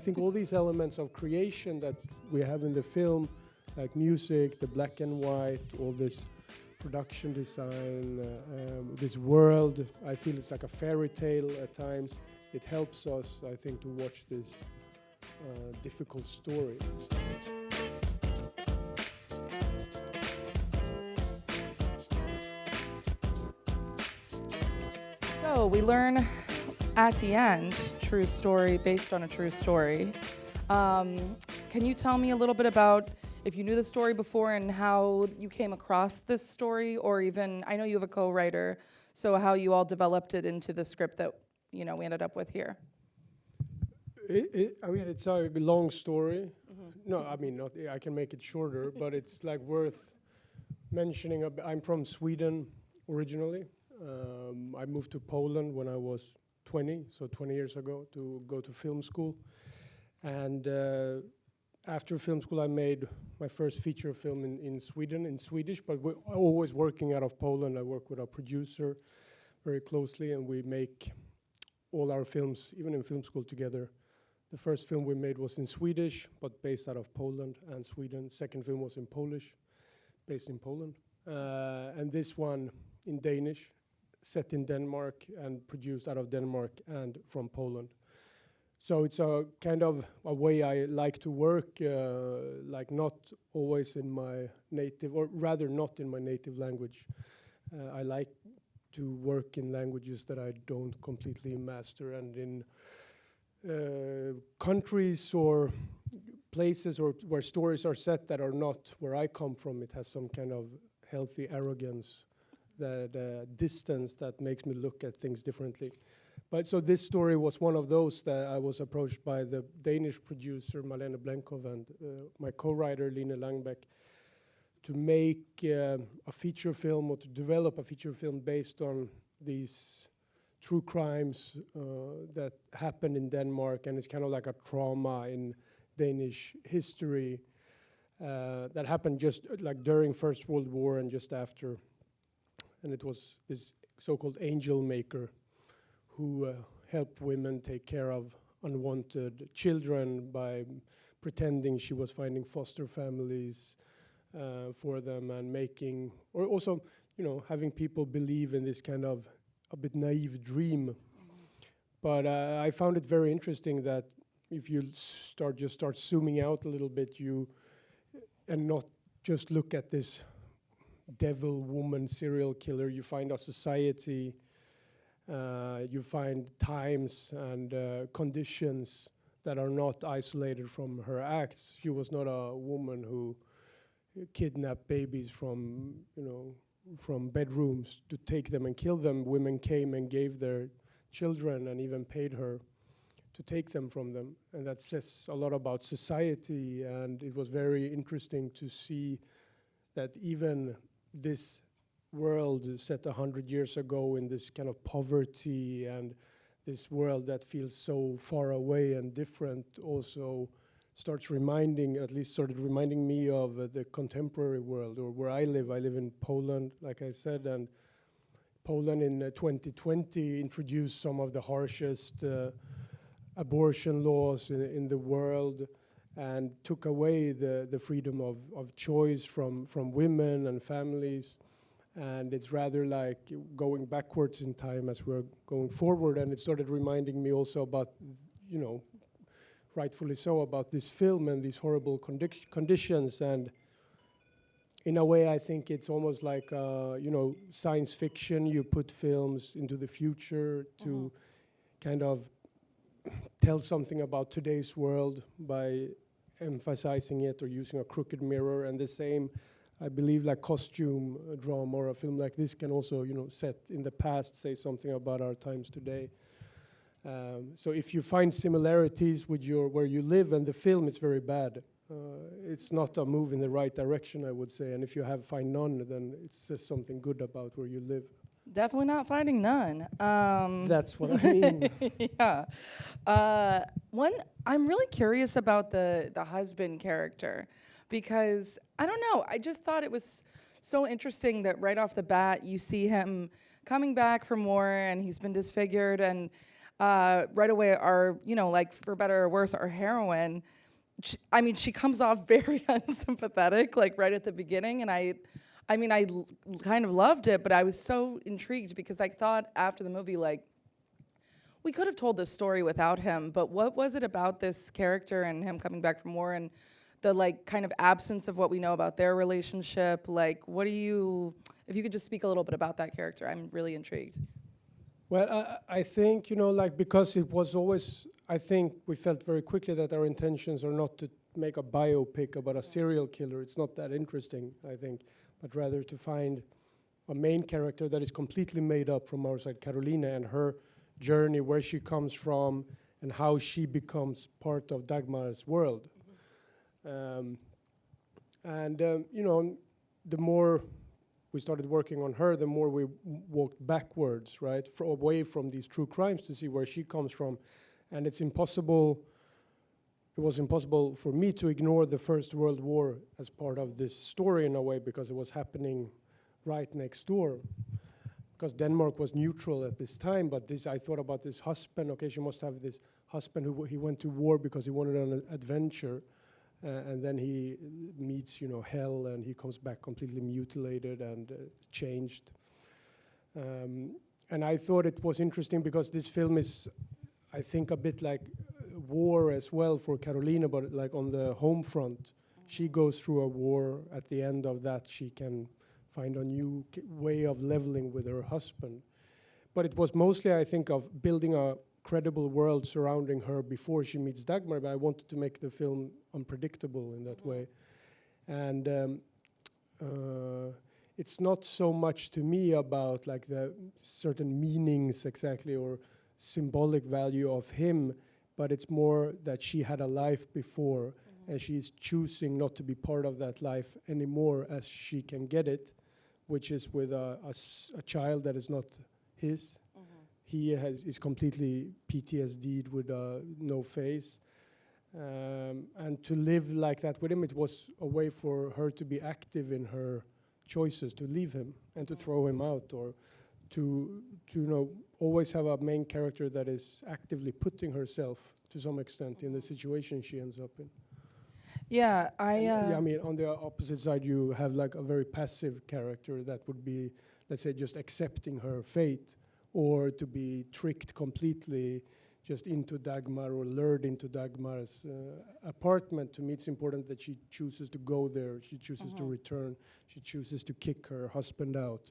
think all these elements of creation that we have in the film, like music, the black and white, all this production design, this world, I feel it's like a fairy tale at times. It helps us, I think, to watch this difficult story. So we learn at the end, true story based on a true story. Can you tell me a little bit about if you knew the story before and how you came across this story, or even, I know you have a co-writer, so how you all developed it into the script that we ended up with here? I mean, it's a long story. No, I mean, not. I can make it shorter, but it's like worth mentioning. I'm from Sweden originally. I moved to Poland when I was 20, so 20 years ago, to go to film school. And after film school, I made my first feature film in Sweden, in Swedish, but we're always working out of Poland. I work with a producer very closely, and we make all our films, even in film school, together. The first film we made was in Swedish, but based out of Poland and Sweden. Second film was in Polish, based in Poland. And this one in Danish, set in Denmark and produced out of Denmark and from Poland. So it's a kind of a way I like to work, like not always in my native, or rather not in my native language. I like to work in languages that I don't completely master, and in countries or places or where stories are set that are not where I come from. It has some kind of healthy arrogance, that distance that makes me look at things differently. But so this story was one of those that I was approached by the Danish producer Malene Blenkov and my co-writer Line Langbeck to make a feature film, or to develop a feature film based on these true crimes that happened in Denmark, and it's kind of like a trauma in Danish history that happened just like during First World War and just after. And it was this so-called angel maker who helped women take care of unwanted children by pretending she was finding foster families for them, and making, or also, having people believe in this kind of a bit naive dream. But I found it very interesting that if you start zooming out a little bit, and not just look at this devil woman serial killer, you find a society, you find times and conditions that are not isolated from her acts. She was not a woman who kidnapped babies from bedrooms to take them and kill them. Women came and gave their children and even paid her to take them from them. And that says a lot about society, and it was very interesting to see that even this world set 100 years ago in this kind of poverty, and this world that feels so far away and different, also started reminding me of the contemporary world, or where I live. I live in Poland, like I said, and Poland in 2020 introduced some of the harshest abortion laws in the world, and took away the freedom of choice from women and families. And it's rather like going backwards in time as we're going forward. And it started reminding me also about, rightfully so, about this film and these horrible conditions. And in a way, I think it's almost like, science fiction. You put films into the future to kind of tell something about today's world by emphasizing it or using a crooked mirror. And the same, I believe, like costume drama or a film like this can also, set in the past, say something about our times today. So if you find similarities with where you live and the film, it's very bad. It's not a move in the right direction, I would say. And if you find none, then it says something good about where you live. Definitely not finding none. That's what I mean. Yeah. I'm really curious about the husband character, because I don't know, I just thought it was so interesting that right off the bat you see him coming back from war and he's been disfigured, and right away, our, like for better or worse, our heroine, she comes off very unsympathetic, like right at the beginning, and kind of loved it, but I was so intrigued because I thought after the movie, like, we could have told this story without him, but what was it about this character and him coming back from war and the like kind of absence of what we know about their relationship? Like, if you could just speak a little bit about that character, I'm really intrigued. Well, I think, like, because it was always, I think we felt very quickly that our intentions are not to make a biopic about a serial killer. It's not that interesting, I think, but rather to find a main character that is completely made up from our side, Carolina, and her journey, where she comes from, and how she becomes part of Dagmar's world. The more we started working on her, the more we walked backwards, right, away from these true crimes to see where she comes from. And it was impossible for me to ignore the First World War as part of this story in a way, because it was happening right next door. Because Denmark was neutral at this time, but I thought about this husband. Okay, she must have this husband he went to war because he wanted an adventure, and then he meets, hell, and he comes back completely mutilated and changed. And I thought it was interesting because this film is, I think, a bit like war as well for Carolina, but like on the home front. She goes through a war. At the end of that, she can find a new way of leveling with her husband. But it was mostly, I think, of building a credible world surrounding her before she meets Dagmar, but I wanted to make the film unpredictable in that way. And it's not so much to me about like the certain meanings exactly or symbolic value of him, but it's more that she had a life before, and she's choosing not to be part of that life anymore as she can get it, which is with a child that is not his. He is completely PTSD'd with no face. And to live like that with him, it was a way for her to be active in her choices, to leave him and to throw him out, or to always have a main character that is actively putting herself to some extent in the situation she ends up in. Yeah, I mean, on the opposite side, you have like a very passive character that would be, let's say, just accepting her fate, or to be tricked completely just into Dagmar or lured into Dagmar's apartment. To me, it's important that she chooses to go there, she chooses to return, she chooses to kick her husband out.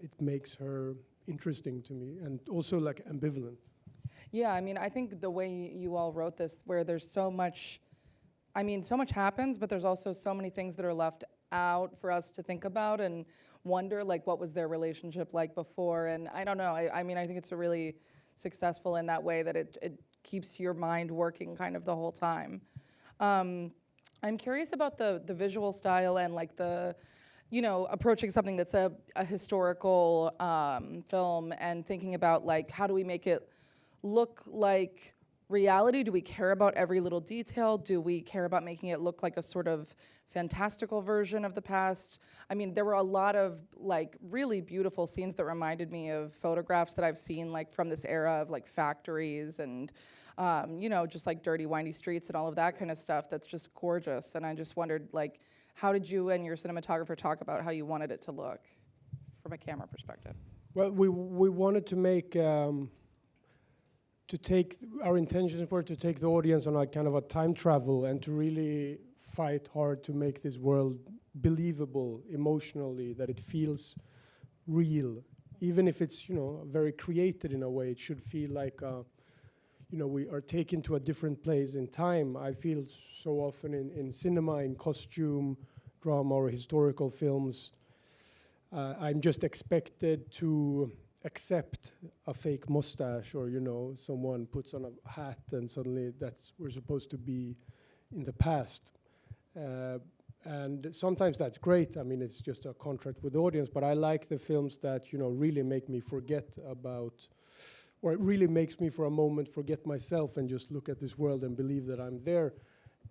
It makes her interesting to me, and also like ambivalent. Yeah, I mean, I think the way you all wrote this, where there's so much happens, but there's also so many things that are left out for us to think about and wonder, like, what was their relationship like before? And I don't know, I mean, I think it's a really successful in that way that it keeps your mind working kind of the whole time. I'm curious about the visual style and like the, approaching something that's a historical film and thinking about like, how do we make it look like reality? Do we care about every little detail? Do we care about making it look like a sort of fantastical version of the past? I mean, there were a lot of like really beautiful scenes that reminded me of photographs that I've seen like from this era of like factories and just like dirty, windy streets and all of that kind of stuff that's just gorgeous. And I just wondered, like, how did you and your cinematographer talk about how you wanted it to look from a camera perspective? Well, we wanted to make our intentions were to take the audience on a kind of a time travel and to really fight hard to make this world believable emotionally, that it feels real. Even if it's, very created in a way, it should feel like, we are taken to a different place in time. I feel so often in cinema, in costume, drama, or historical films, I'm just expected to accept a fake mustache, or someone puts on a hat and suddenly we're supposed to be in the past. And sometimes that's great. I mean, it's just a contract with the audience, but I like the films that really make me forget about, or it really makes me for a moment forget myself and just look at this world and believe that I'm there.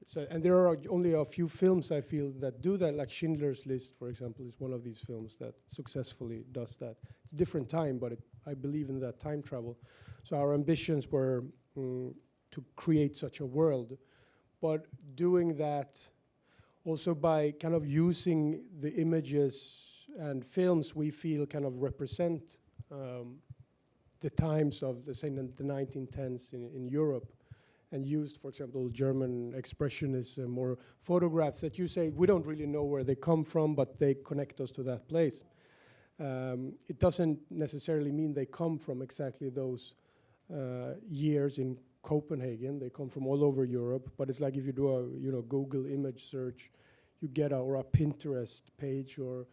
So, and there are only a few films I feel that do that, like Schindler's List, for example, is one of these films that successfully does that. It's a different time, but I believe in that time travel. So our ambitions were to create such a world, but doing that also by kind of using the images and films we feel kind of represent the times of, say, the 1910s in Europe, and used, for example, German expressionism or photographs that you say we don't really know where they come from, but they connect us to that place. It doesn't necessarily mean they come from exactly those years in Copenhagen. They come from all over Europe, but it's like if you do a Google image search, you get or a Pinterest page or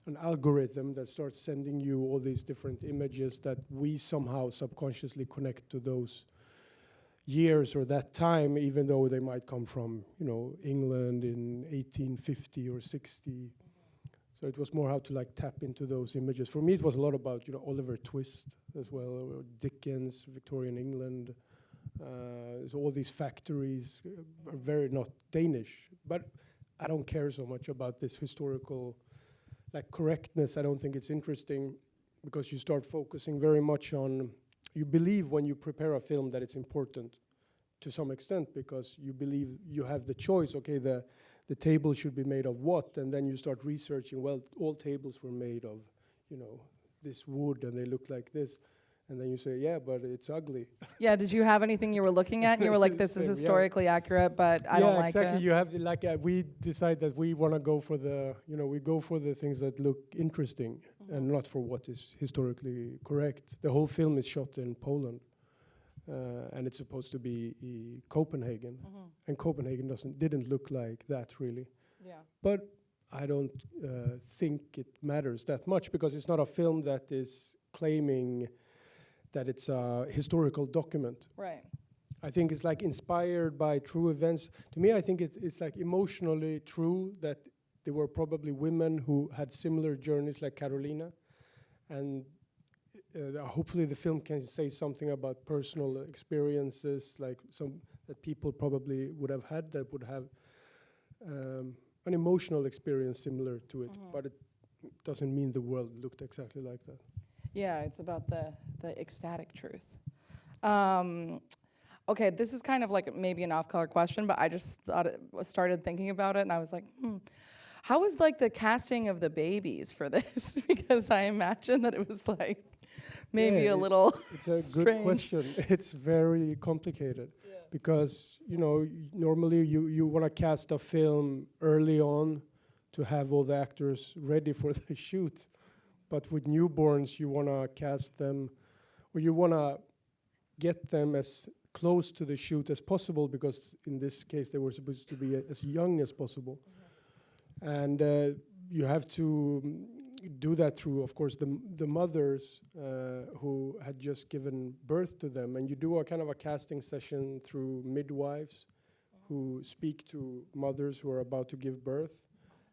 an algorithm that starts sending you all these different images that we somehow subconsciously connect to those years or that time, even though they might come from, England in 1850 or 60. So it was more how to like tap into those images. For me, it was a lot about, Oliver Twist as well, or Dickens, Victorian England. So all these factories are very not Danish, but I don't care so much about this historical correctness. I don't think it's interesting because you start focusing very much on, you believe when you prepare a film that it's important to some extent because you believe you have the choice, okay, the table should be made of what, and then you start researching, well, all tables were made of, this wood and they look like this. And then you say, yeah, but it's ugly. Yeah, did you have anything you were looking at and you were like, this is historically accurate, but I don't like exactly. it? You have we decide that we want to go for the, we go for the things that look interesting and not for what is historically correct. The whole film is shot in Poland, and it's supposed to be Copenhagen, and Copenhagen didn't look like that really. Yeah. But I don't think it matters that much because it's not a film that is claiming that it's a historical document. Right. I think it's like inspired by true events. To me, I think it's like emotionally true that there were probably women who had similar journeys like Carolina. And hopefully the film can say something about personal experiences, like some that people probably would have had that would have an emotional experience similar to it. But it doesn't mean the world looked exactly like that. Yeah, it's about the ecstatic truth. Okay, this is kind of like maybe an off-color question, but I just started thinking about it, and I was like, how was like the casting of the babies for this? Because I imagine that it was like maybe a little It's a strange. good question. It's very complicated because normally you want to cast a film early on to have all the actors ready for the shoot. But with newborns, you want to cast them, or you want to get them as close to the shoot as possible, because in this case, they were supposed to be as young as possible. And you have to do that through, of course, the mothers who had just given birth to them. And you do a kind of a casting session through midwives who speak to mothers who are about to give birth.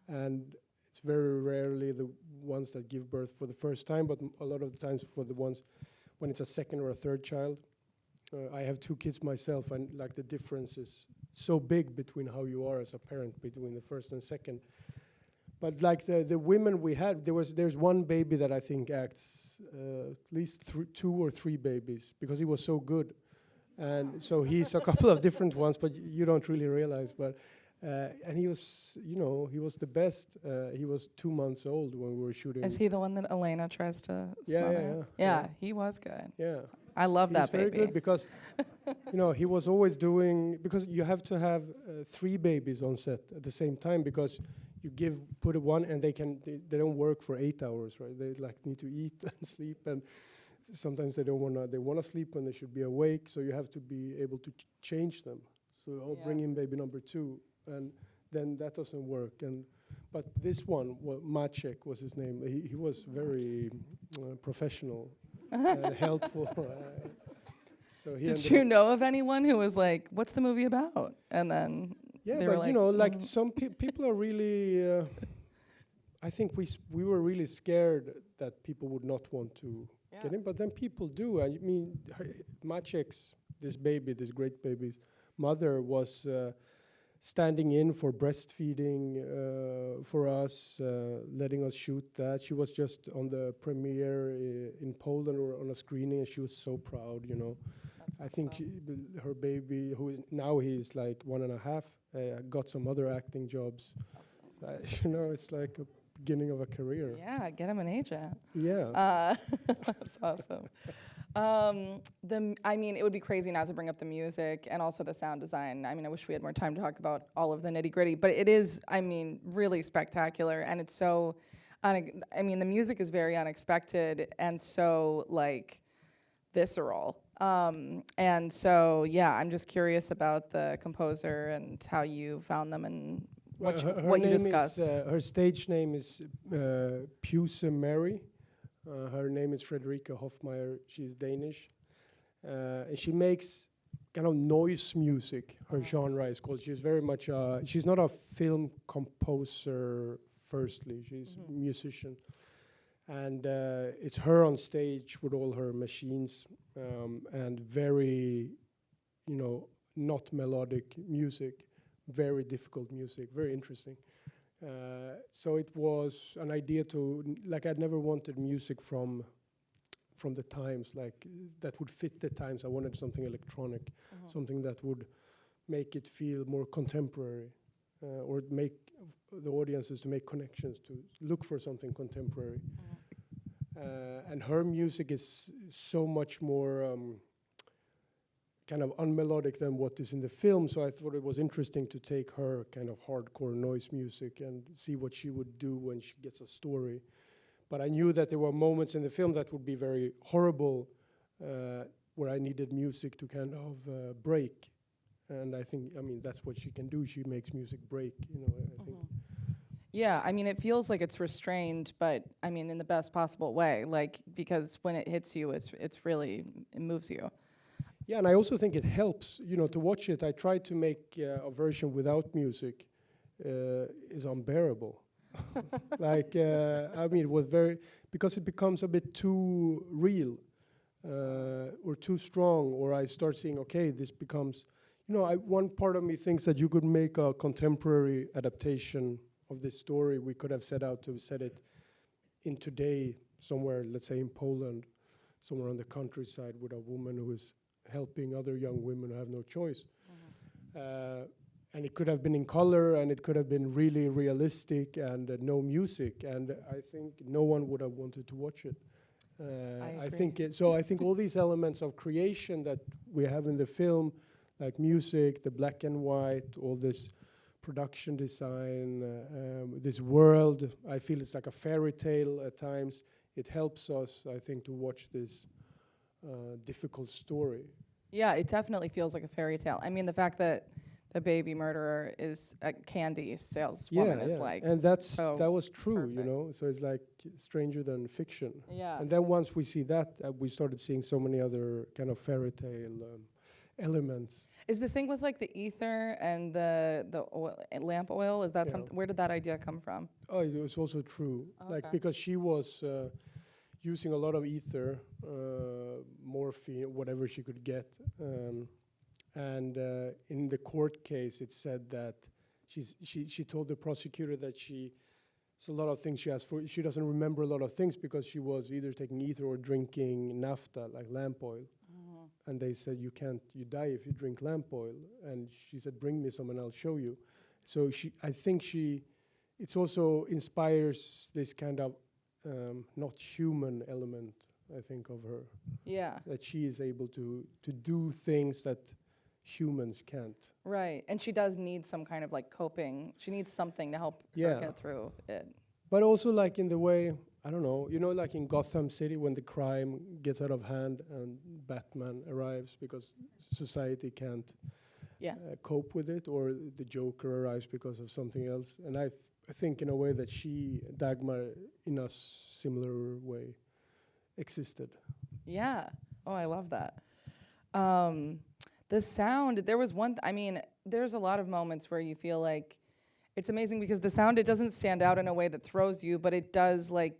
And it's very rarely the ones that give birth for the first time, but a lot of the times for the ones when it's a second or a third child. I have 2 kids myself, and like the difference is so big between how you are as a parent between the first and second. But like the women we had, there's one baby that I think acts at least 2 or 3 babies because he was so good. And so he's a couple of different ones, but you don't really realize. But and he was, he was the best. He was 2 months old when we were shooting. Is he the one that Elena tries to smother? Yeah, he was good. Yeah. I love that baby. He's very good because, he was always doing, because you have to have 3 babies on set at the same time because you put one and they don't work for 8 hours, right? They need to eat and sleep, and sometimes they want to sleep when they should be awake, so you have to be able to change them. So I'll bring in baby number 2, and then that doesn't work. But this one, Maciek was his name. He was very professional and helpful. So Did you know of anyone who was like, "What's the movie about?" And then they were like, some people are really. I think we were really scared that people would not want to get in, but then people do. I mean, Maciek's this great baby's mother was standing in for breastfeeding for us, letting us shoot that. She was just on the premiere in Poland or on a screening, and she was so proud, you know. I think her baby, who is now he's like 1.5, got some other acting jobs. You know, it's like a beginning of a career. Yeah, get him an agent. Yeah. That's awesome. I mean, it would be crazy not to bring up the music and also the sound design. I mean, I wish we had more time to talk about all of the nitty gritty, but it is, I mean, really spectacular, and it's so, I mean, the music is very unexpected and so like visceral. And so, yeah, I'm just curious about the composer and how you found them and what you discussed. Her stage name is Puse Mary. Her name is Frederica Hofmeyer. She's Danish. And she makes kind of noise music. Her genre is called. She's very much, she's not a film composer firstly. She's a musician. And it's her on stage with all her machines and very, you know, not melodic music, very difficult music, very interesting. So it was an idea to, like, I'd never wanted music from the times, like that would fit the times. I wanted something electronic, something that would make it feel more contemporary, or make the audiences to make connections, to look for something contemporary. And her music is so much more kind of unmelodic than what is in the film, so I thought it was interesting to take her kind of hardcore noise music and see what she would do when she gets a story. But I knew that there were moments in the film that would be very horrible, where I needed music to kind of break. And I think, I mean, that's what she can do. She makes music break, you know, I think. Yeah, I mean, it feels like it's restrained, but I mean, in the best possible way, like, because when it hits you, it's really, it moves you. Yeah, and I also think it helps, you know, to watch it. I tried to make a version without music, is unbearable. Like, I mean, it was because it becomes a bit too real, or too strong, or I start seeing, okay, this becomes, you know, one part of me thinks that you could make a contemporary adaptation of this story. We could have set out to set it in today, somewhere, let's say in Poland, somewhere on the countryside, with a woman who is helping other young women who have no choice. And it could have been in color, and it could have been really realistic, and no music, and I think no one would have wanted to watch it. I think so I think all these elements of creation that we have in the film, like music, the black and white, all this production design, this world, I feel it's like a fairy tale at times. It helps us, I think, to watch this difficult story. Yeah, it definitely feels like a fairy tale. I mean, the fact that the baby murderer is a candy saleswoman is like, and that was true, perfect. you know. So it's like stranger than fiction. Yeah. And then once we see that, we started seeing so many other kind of fairy tale elements. Is the thing with like the ether and the oil, lamp oil, is that something? Where did that idea come from? Oh, it was also true. Like, because she was using a lot of ether, morphine, whatever she could get. And in the court case, it said that she told the prosecutor that it's a lot of things she asked for. She doesn't remember a lot of things because she was either taking ether or drinking naphtha, like lamp oil. And they said, you die if you drink lamp oil. And she said, bring me some and I'll show you. So I think it also inspires this kind of not human element, I think, of her. Yeah. That she is able to do things that humans can't. Right, and she does need some kind of like coping. She needs something to help her get through it. But also like in the way, I don't know, you know, like in Gotham City when the crime gets out of hand and Batman arrives because society can't cope with it, or the Joker arrives because of something else. And I think in a way that Dagmar, in a similar way, existed. Yeah. Oh, I love that. The sound, there was I mean, there's a lot of moments where you feel like it's amazing because the sound, it doesn't stand out in a way that throws you, but it does, like,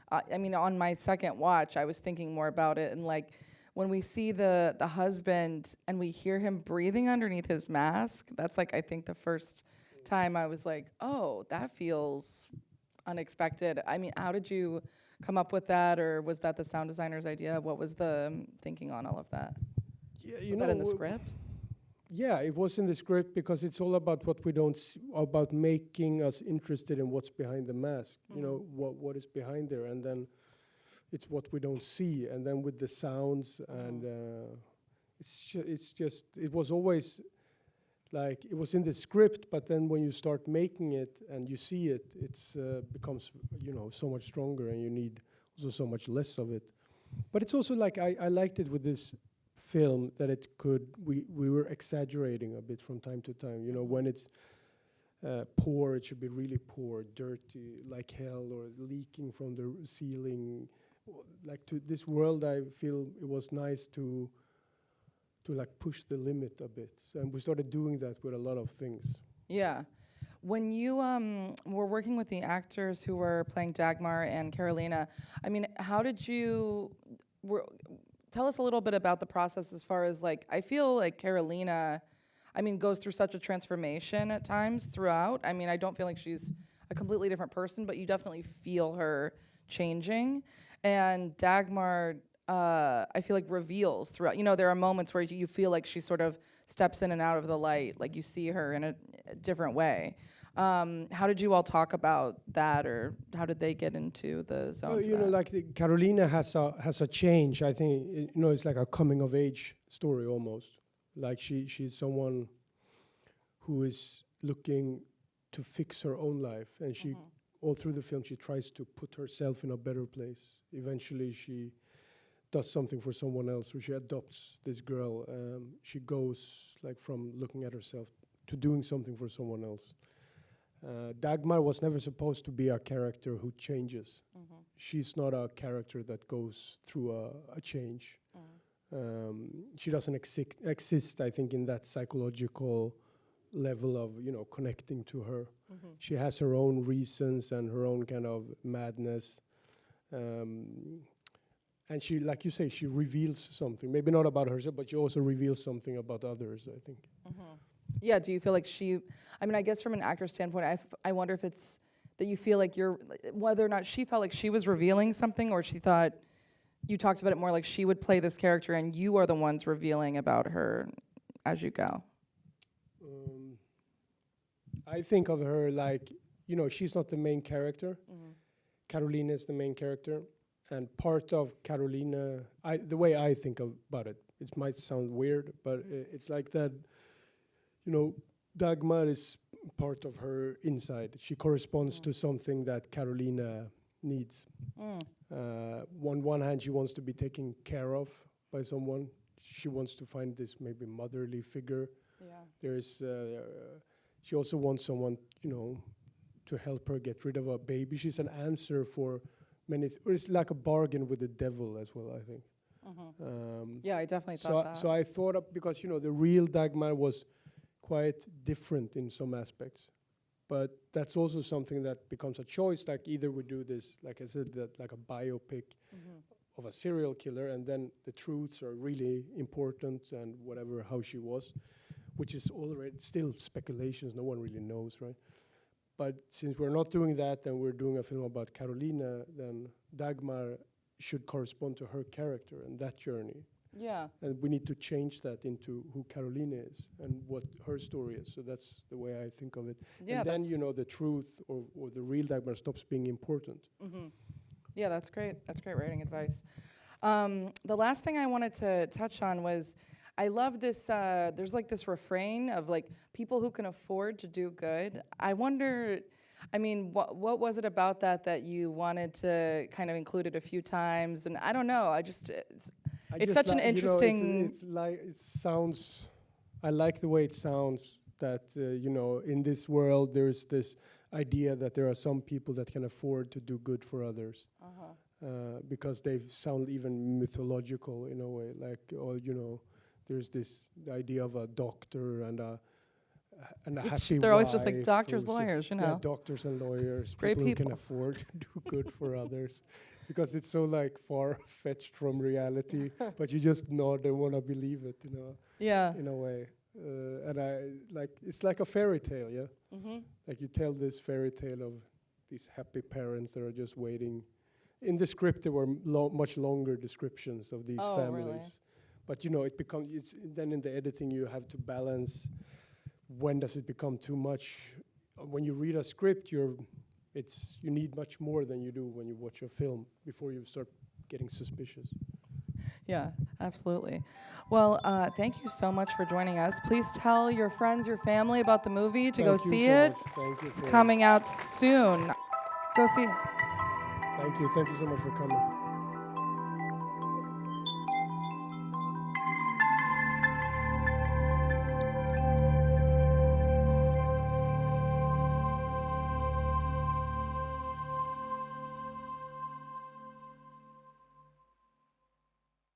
I mean, on my second watch, I was thinking more about it, and like when we see the husband and we hear him breathing underneath his mask, that's like I think the first time I was like, oh, that feels unexpected. I mean, how did you come up with that, or was that the sound designer's idea? What was the thinking on all of that? Yeah, Was that in the script? Yeah, it was in the script because it's all about what we don't see, about making us interested in what's behind the mask. You know, what is behind there, and then it's what we don't see, and then with the sounds, and it was always like it was in the script, but then when you start making it and you see it, it's becomes so much stronger, and you need also so much less of it. But it's also like I liked it with this film that we were exaggerating a bit from time to time. You know, when it's poor, it should be really poor, dirty like hell, or leaking from the ceiling. Like to this world, I feel it was nice to like push the limit a bit. So, and we started doing that with a lot of things. Yeah. When you were working with the actors who were playing Dagmar and Carolina, I mean, how did you tell us a little bit about the process as far as like, I feel like Carolina, I mean, goes through such a transformation at times throughout. I mean, I don't feel like she's a completely different person, but you definitely feel her changing. And Dagmar, I feel like reveals throughout. You know, there are moments where you feel like she sort of steps in and out of the light, like you see her in a different way. How did you all talk about that, or how did they get into the zone? Well, you know, like Carolina has a change. I think it's like a coming of age story almost. Like she's someone who is looking to fix her own life, and she all through the film she tries to put herself in a better place. Eventually, she does something for someone else, or she adopts this girl. She goes like from looking at herself to doing something for someone else. Dagmar was never supposed to be a character who changes. She's not a character that goes through a change. She doesn't exist, I think, in that psychological level of connecting to her. She has her own reasons and her own kind of madness. And she, like you say, she reveals something. Maybe not about herself, but she also reveals something about others, I think. Yeah, do you feel like I mean, I guess from an actor's standpoint, I wonder if it's that you feel like whether or not she felt like she was revealing something, or she thought, you talked about it more like she would play this character and you are the ones revealing about her as you go. I think of her like, she's not the main character. Carolina is the main character. And part of Carolina, the way I think about it, it might sound weird, but it's like that, Dagmar is part of her inside. She corresponds to something that Carolina needs. On one hand, she wants to be taken care of by someone. She wants to find this maybe motherly figure. There's, she also wants someone, to help her get rid of a baby. She's an answer for many, or it's like a bargain with the devil as well, I think. Yeah, I definitely thought that. So I thought of, because, the real Dagmar was quite different in some aspects. But that's also something that becomes a choice, like either we do this, like I said, like a biopic of a serial killer, and then the truths are really important and whatever, how she was, which is already still speculations, no one really knows, right? But since we're not doing that and we're doing a film about Carolina, then Dagmar should correspond to her character and that journey. Yeah. And we need to change that into who Carolina is and what her story is. So that's the way I think of it. Yeah, and then, the truth or the real Dagmar stops being important. Yeah, that's great. That's great writing advice. The last thing I wanted to touch on was, I love this, there's like this refrain of like people who can afford to do good. I wonder, I mean, what was it about that you wanted to kind of include it a few times? And I don't know, it's such an interesting... It's like, it sounds, I like the way it sounds that, in this world there's this idea that there are some people that can afford to do good for others. Because they sound even mythological in a way, like, there's this idea of a doctor and a happy They're always just like wife doctors, lawyers, Yeah, doctors and lawyers, Great people who can people. afford to do good for others. because it's so like far-fetched from reality, but you just nod and want to believe it, Yeah. in a way. And it's like a fairy tale, yeah? Mm-hmm. Like you tell this fairy tale of these happy parents that are just waiting. In the script, there were much longer descriptions of these families. Really? But it's then in the editing you have to balance when does it become too much. When you read a script, you need much more than you do when you watch a film before you start getting suspicious. Yeah, absolutely. Well, thank you so much for joining us. Please tell your friends, your family about the movie to go see it. Thank you. It's coming out soon. Go see it. Thank you so much for coming.